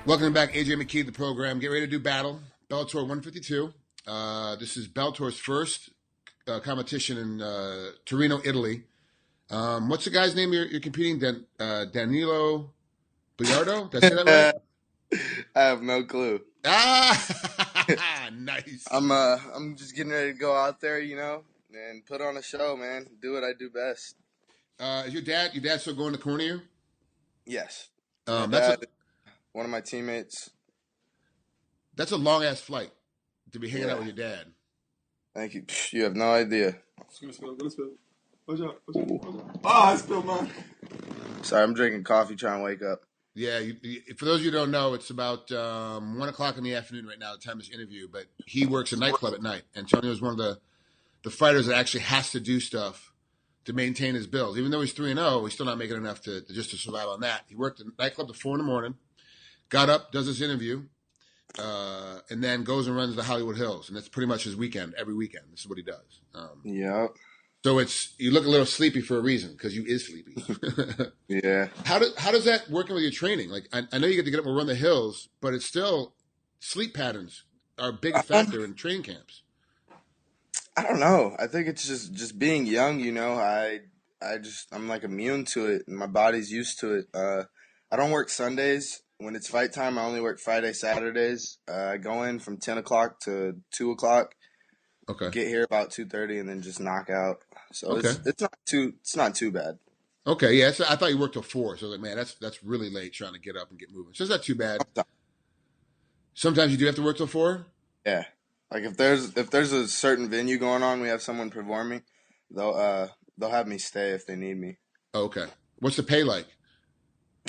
Welcome back, AJ McKee, the program. Get ready to do battle. Bellator 152. This is Bellator's first competition in Torino, Italy. What's the guy's name you're competing? Danilo Belluardo? Did I say that right? I have no clue. Nice. I'm just getting ready to go out there, and put on a show, man. Do what I do best. Is your dad still going to corner you? Yes. That's one of my teammates. That's a long ass flight to be hanging out with your dad. Thank you. You have no idea. Gonna spill. Watch out. I spilled mine. Sorry, I'm drinking coffee trying to wake up. Yeah, for those of you who don't know, it's about 1 o'clock in the afternoon right now, the time of this interview, but he works a nightclub at night. Antonio is one of the fighters that actually has to do stuff to maintain his bills. Even though he's 3-0, he's still not making enough to survive on that. He worked at a nightclub till 4 a.m, got up, does his interview, and then goes and runs the Hollywood Hills. And that's pretty much his weekend, every weekend. This is what he does. Yeah. So you look a little sleepy for a reason, because you is sleepy. Yeah. How does that work with your training? Like, I know you get up and run the hills, but it's still sleep patterns are a big factor in training camps. I don't know. I think it's just being young, I'm like immune to it, and my body's used to it. I don't work Sundays. When it's fight time, I only work Friday, Saturdays. I go in from 10 o'clock to 2 o'clock. Okay. Get here about 2:30 and then just knock out. So okay. It's not too bad. Okay, yeah. I thought you worked till 4, so I was like, man, that's really late trying to get up and get moving. So it's not too bad. Sometimes you do have to work till 4? Yeah. Like if there's a certain venue going on, we have someone performing, they'll have me stay if they need me. Okay. What's the pay like?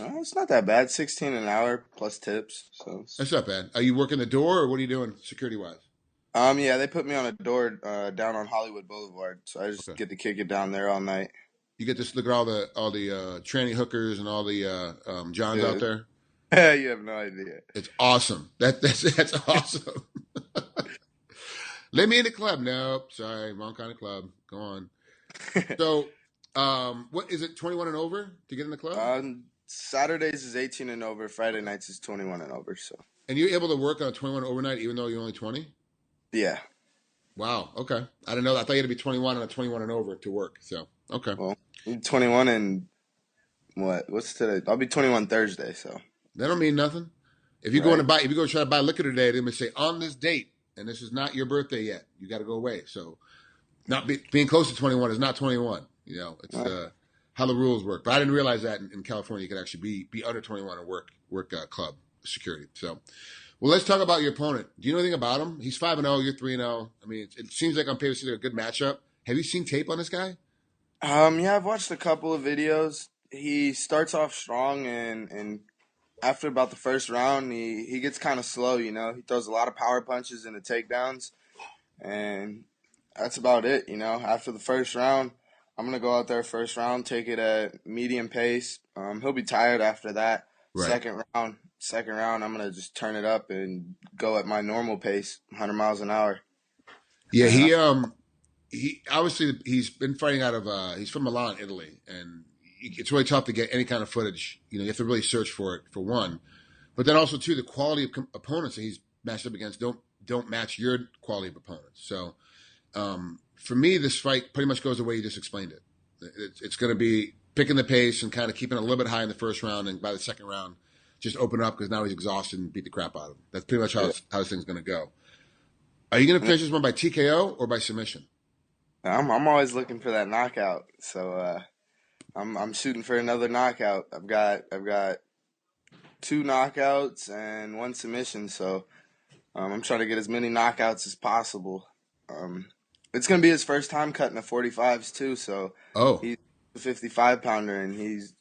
It's not that bad. 16 an hour plus tips. So that's not bad. Are you working the door, or what are you doing security wise? Yeah, they put me on a door down on Hollywood Boulevard, so I just get to kick it down there all night. You get to look at all the tranny hookers and all the Johns out there. Yeah, you have no idea. It's awesome. That's awesome. Let me in the club. Nope, sorry, wrong kind of club. Go on. So, what is it? 21 and over to get in the club? Saturdays is 18 and over. Friday nights is 21 and over. So. And you're able to work on a 21 overnight even though you're only 20? Yeah. Wow. Okay. I didn't know that. I thought you had to be 21 on a 21 and over to work. So, okay. Well, I'm 21 and what's today? I'll be 21 Thursday. So that don't mean nothing. If you go try to buy liquor today, they're gonna say on this date, and this is not your birthday yet. You got to go away. So, being close to 21 is not 21. It's how the rules work. But I didn't realize that in California you could actually be under 21 and work club security. So. Well, let's talk about your opponent. Do you know anything about him? He's 5-0. You're 3-0. I mean, it seems like on paper it's a good matchup. Have you seen tape on this guy? Yeah, I've watched a couple of videos. He starts off strong, and after about the first round, he gets kind of slow. He throws a lot of power punches and the takedowns, and that's about it. After the first round, I'm gonna go out there first round, take it at medium pace. He'll be tired after that. Right. Second round, I'm going to just turn it up and go at my normal pace, 100 miles an hour. Yeah, he obviously he's been fighting out of he's from Milan, Italy, and it's really tough to get any kind of footage. You have to really search for it, for one. But then also, too, the quality of opponents that he's matched up against don't match your quality of opponents. So, for me, this fight pretty much goes the way you just explained it. It's going to be picking the pace and kind of keeping it a little bit high in the first round, and by the second round, just open up because now he's exhausted and beat the crap out of him. That's pretty much how this thing's going to go. Are you going to finish this one by TKO or by submission? I'm always looking for that knockout. So I'm shooting for another knockout. I've got 2 knockouts and 1 submission. So I'm trying to get as many knockouts as possible. It's going to be his first time cutting the 45s too. So he's a 55 pounder and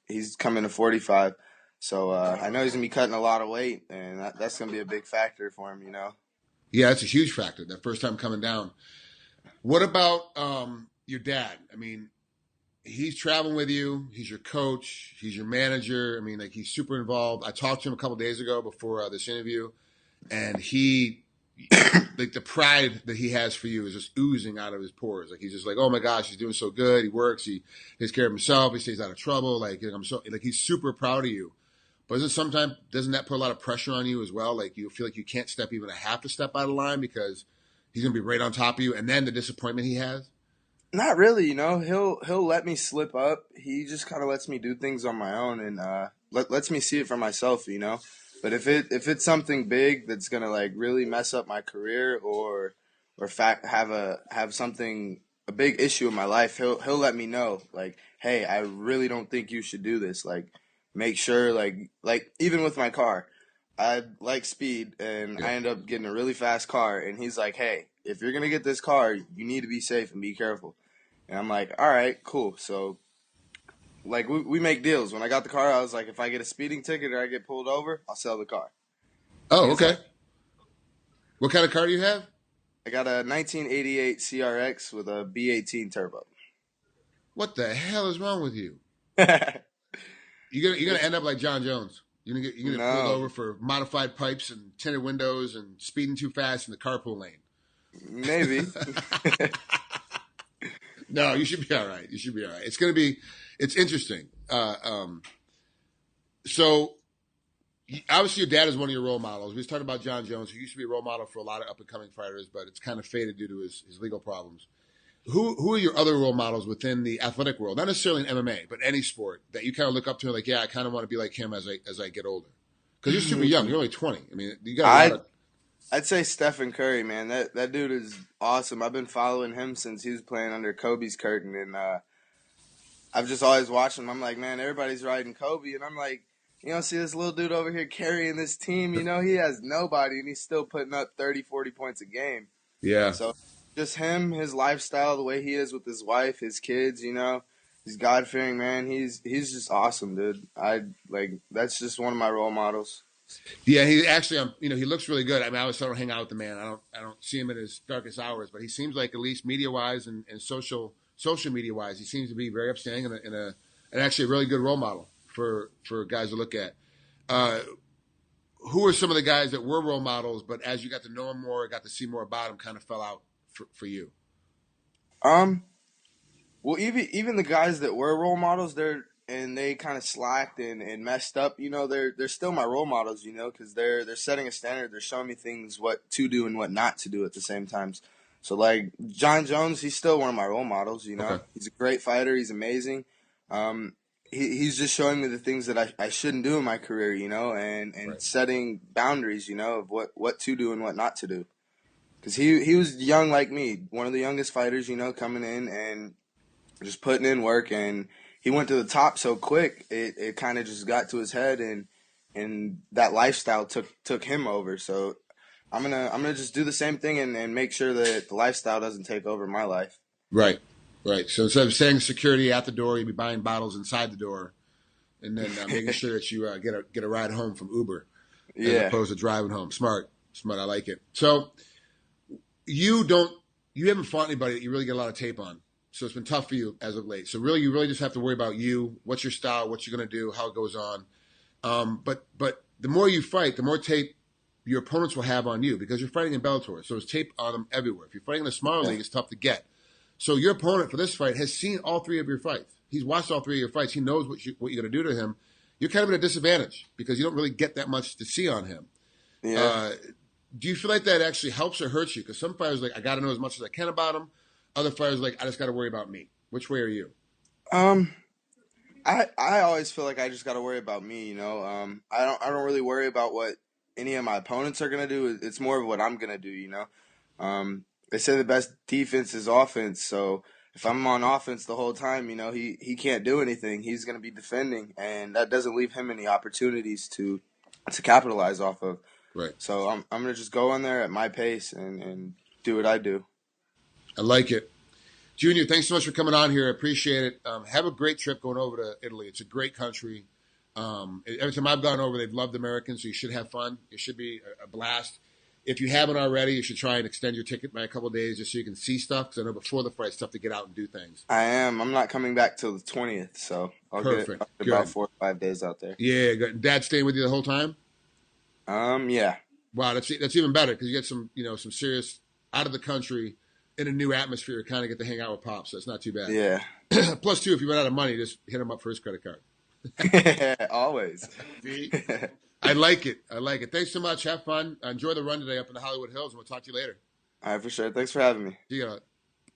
he's coming to 45. So I know he's going to be cutting a lot of weight, and that's going to be a big factor for him, Yeah, that's a huge factor, that first time coming down. What about your dad? I mean, he's traveling with you. He's your coach. He's your manager. I mean, like, he's super involved. I talked to him a couple of days ago before this interview, and he, like, the pride that he has for you is just oozing out of his pores. Like, he's just like, oh my gosh, he's doing so good. He works. He takes care of himself. He stays out of trouble. Like, he's super proud of you. But doesn't that put a lot of pressure on you as well? Like you feel like you can't step even a half a step out of line because he's going to be right on top of you, and then the disappointment he has? Not really, you know. He'll let me slip up. He just kind of lets me do things on my own and lets me see it for myself, you know. But if it's something big that's gonna like really mess up my career or have something a big issue in my life, he'll let me know like, hey, I really don't think you should do this. Like, make sure like even with my car, I like speed and I end up getting a really fast car, and he's like, hey, if you're gonna get this car, you need to be safe and be careful. And I'm like, all right, cool. So, like, we make deals. When I got the car, I was like, if I get a speeding ticket or I get pulled over, I'll sell the car. Oh, okay. What kind of car do you have? I got a 1988 CRX with a B18 turbo. What the hell is wrong with you? You're gonna end up like John Jones. You're gonna get pulled over for modified pipes and tinted windows and speeding too fast in the carpool lane. Maybe. No, you should be all right. You should be all right. It's interesting. So obviously your dad is one of your role models. We was talking about John Jones, who used to be a role model for a lot of up and coming fighters, but it's kind of faded due to his legal problems. Who are your other role models within the athletic world? Not necessarily in MMA, but any sport that you kind of look up to and like, yeah, I kind of want to be like him as I get older. Because you're super young. You're only 20. I mean, you got a lot of... I'd say Stephen Curry, man. That dude is awesome. I've been following him since he was playing under Kobe's curtain, and I've just always watched him. I'm like, man, everybody's riding Kobe, and I'm like, you know, see this little dude over here carrying this team. You know, he has nobody, and he's still putting up 30, 40 points a game. Yeah. So just him, his lifestyle, the way he is with his wife, his kids, you know, he's God-fearing, man. He's just awesome, dude. That's just one of my role models. Yeah, he actually, he looks really good. I mean, I always don't hang out with the man. I don't see him at his darkest hours, but he seems like, at least media-wise and social media-wise, he seems to be very upstanding and actually a really good role model for guys to look at. Who are some of the guys that were role models, but as you got to know him more, got to see more about him, kind of fell out for you? Well, even the guys that were role models, they kind of slacked and messed up, you know, they're still my role models, you know, because they're setting a standard. They're showing me things, what to do and what not to do at the same time. So, like, John Jones, he's still one of my role models, you know. Okay. He's a great fighter. He's amazing. He's just showing me the things that I shouldn't do in my career, you know, and right. Setting boundaries, you know, of what to do and what not to do. Because he was young like me, one of the youngest fighters, you know, coming in and just putting in work, and he went to the top so quick, it kind of just got to his head, and that lifestyle took him over. So I'm gonna just do the same thing and make sure that the lifestyle doesn't take over my life. Right. So instead of saying security at the door, you'd be buying bottles inside the door, and then making sure that you get a ride home from Uber, as opposed to driving home. Smart. I like it. So you haven't fought anybody that you really get a lot of tape on. So it's been tough for you as of late. So really, you really just have to worry about you, what's your style, what you're going to do, how it goes on. But the more you fight, the more tape your opponents will have on you, because you're fighting in Bellator. So there's tape on them everywhere. If you're fighting in a smaller league, it's tough to get. So your opponent for this fight has seen all three of your fights. He's watched all three of your fights. He knows what you're going to do to him. You're kind of at a disadvantage because you don't really get that much to see on him. Yeah. Do you feel like that actually helps or hurts you? Because some fighters I got to know as much as I can about him. Other fighters I just got to worry about me. Which way are you? I always feel like I just got to worry about me. You know, I don't really worry about what any of my opponents are gonna do. It's more of what I'm gonna do. You know, they say the best defense is offense. So if I'm on offense the whole time, you know, he can't do anything. He's gonna be defending, and that doesn't leave him any opportunities to capitalize off of. Right. So I'm gonna just go in there at my pace and do what I do. I like it. Junior, thanks so much for coming on here. I appreciate it. Have a great trip going over to Italy. It's a great country. Every time I've gone over, they've loved Americans, so you should have fun. It should be a blast. If you haven't already, you should try and extend your ticket by a couple of days just so you can see stuff, because I know before the fight, it's tough to get out and do things. I am. I'm not coming back till the 20th, so I'll get about 4 or 5 days out there. Yeah, good. Dad staying with you the whole time? Yeah. Wow, that's even better, because you get some serious out of the country in a new atmosphere, kind of get to hang out with Pops. So it's not too bad. Yeah. Plus, too, if you run out of money, just hit him up for his credit card. Always. See? I like it. I like it. Thanks so much. Have fun. Enjoy the run today up in the Hollywood Hills, and we'll talk to you later. All right, for sure. Thanks for having me. See you.